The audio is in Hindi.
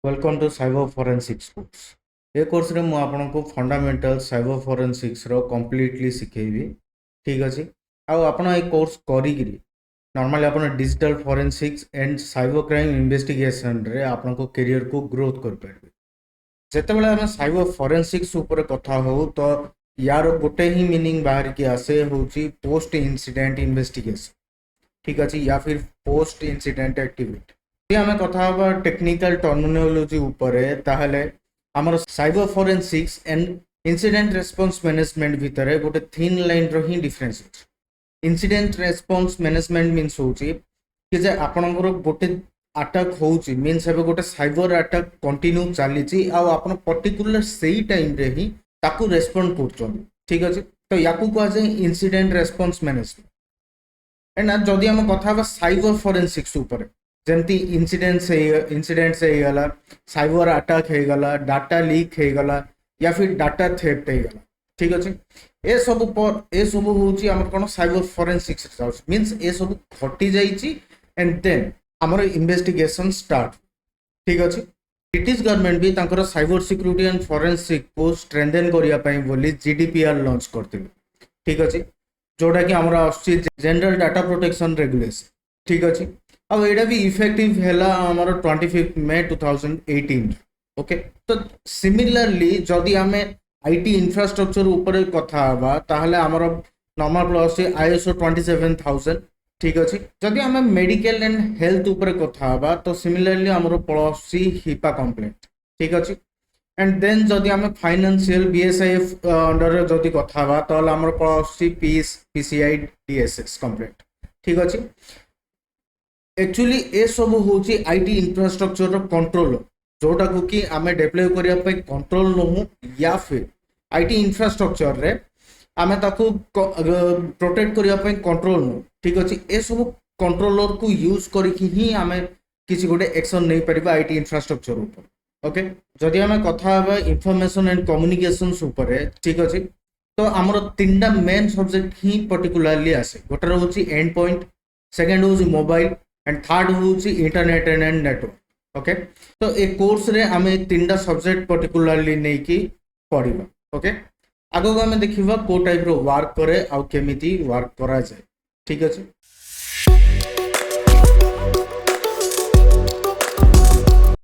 Welcome to cyber forensics course. ये कोर्स रे मु आपनको फंडामेंटल साइबर फोरेंसिक्स रो कंप्लीटली सिखेबी। ठीक अच्छे। आउ आपण ए कोर्स करिगिरी नॉर्मली आपण digital forensics and cyber crime investigation रे आपनको करियर को ग्रोथ कर पारबे। जेतेबेले हम साइबर फोरेंसिक्स ऊपर कथा हो तो यार गोटे ही मीनिंग बाहर की आसे होची पोस्ट इंसिडेंट इन्वेस्टिगेशन। ठीक अच्छे, या फिर पोस्ट इंसिडेंट एक्टिविटी। आम कथा टेक्निकल टर्मिनोलॉजी उपरे ताहले आमर cyber forensics and incident response management भितर गोटे थिन लाइन रो ही डिफरेंस अछि। इंसिडेंट रेस्पॉन्स मैनेजमेंट मीन्स होची कि जे आपनकर गोटे अटैक होची मीन्स एबे गोटे साइबर अटैक कंटिन्यू चलीची आ आपन पर्टिकुलर सेही टाइम रे ही ताकू रेस्पॉन्ड करछन। ठीक अछि, तो याकू कहा जाय इंसिडेंट रेस्पॉन्स मैनेजमेंट। एंड जदि हम कथा साइबर फोरेंसिक्स ऊपर जमती इंसिडेंट्स गला, साइबर अटैक हो गला, डाटा लीक हो गला या फिर डाटा थेफ्ट हो गला। ठीक अच्छे, ए सब होची हमर कोन साइबर फोरेंसिक्स मीन्स ए सब घटी जाइची एंड देन हमर इन्वेस्टिगेशन स्टार्ट। ठीक अच्छे, ब्रिटिश गवर्नमेंट भी तांकर साइबर सिक्योरिटी एंड फोरेंसिक को स्ट्रेंथन करिया पई बोली जीडीपीआर लॉन्च करथिले। ठीक अच्छे, जोटा कि हमरा आछि जनरल डाटा प्रोटेक्शन रेगुलेशन। ठीक अच्छे, अब एटा भी इफेक्टिव हैला हमर 25 मई 2018। ओके, तो सिमिलरली जदि आमे आईटी इंफ्रास्ट्रक्चर ऊपर कथा हवा ताहले हमर नॉर्मल प्लस आईएसओ 27000। ठीक अच्छे, जदि आमे मेडिकल एंड हेल्थ ऊपर कथा हवा तो सिमिलरली हमर प्लस हिपा कंप्लेंट। ठीक अच्छे, एंड देन जदि आमे फाइनेंशियल बीएसआईएफ अंडर जदि कथा हवा ताहले हमर प्लस पीसीआई डीएसएस कंप्लेंट। ठीक अच्छे, एक्चुअली ए सब होची आईटी इंफ्रास्ट्रक्चर रो कंट्रोल जोटा को कि आमे डेप्लॉय करिया पे कंट्रोल नहु या फिर आईटी इंफ्रास्ट्रक्चर रे आमे ताको प्रोटेक्ट करिया पे कंट्रोल नु। ठीक अछि, ए सब कंट्रोलर को यूज करिकि ही आमे किसी गोटे एक्शन नहीं परिबा आईटी इंफ्रास्ट्रक्चर ऊपर। ओके, जदि आमे कथा हबा इंफॉर्मेशन एंड कम्युनिकेशंस ऊपर। ठीक अछि, तो हमर तीनटा मेन सब्जेक्ट ही पर्टिकुलरली आसे। गोटे होची एंड पॉइंट, सेकंड होची मोबाइल एंड थर्ड होची इंटरनेट एंड नेटवर्क। ओके, तो ए कोर्स रे आमे तीनटा सब्जेक्ट पर्टिकुलरली नै कि पढिबा। ओके, आगो आमे देखिबा को टाइप रो वर्क करे आ केमिति वर्क करा जाय। ठीक अछि,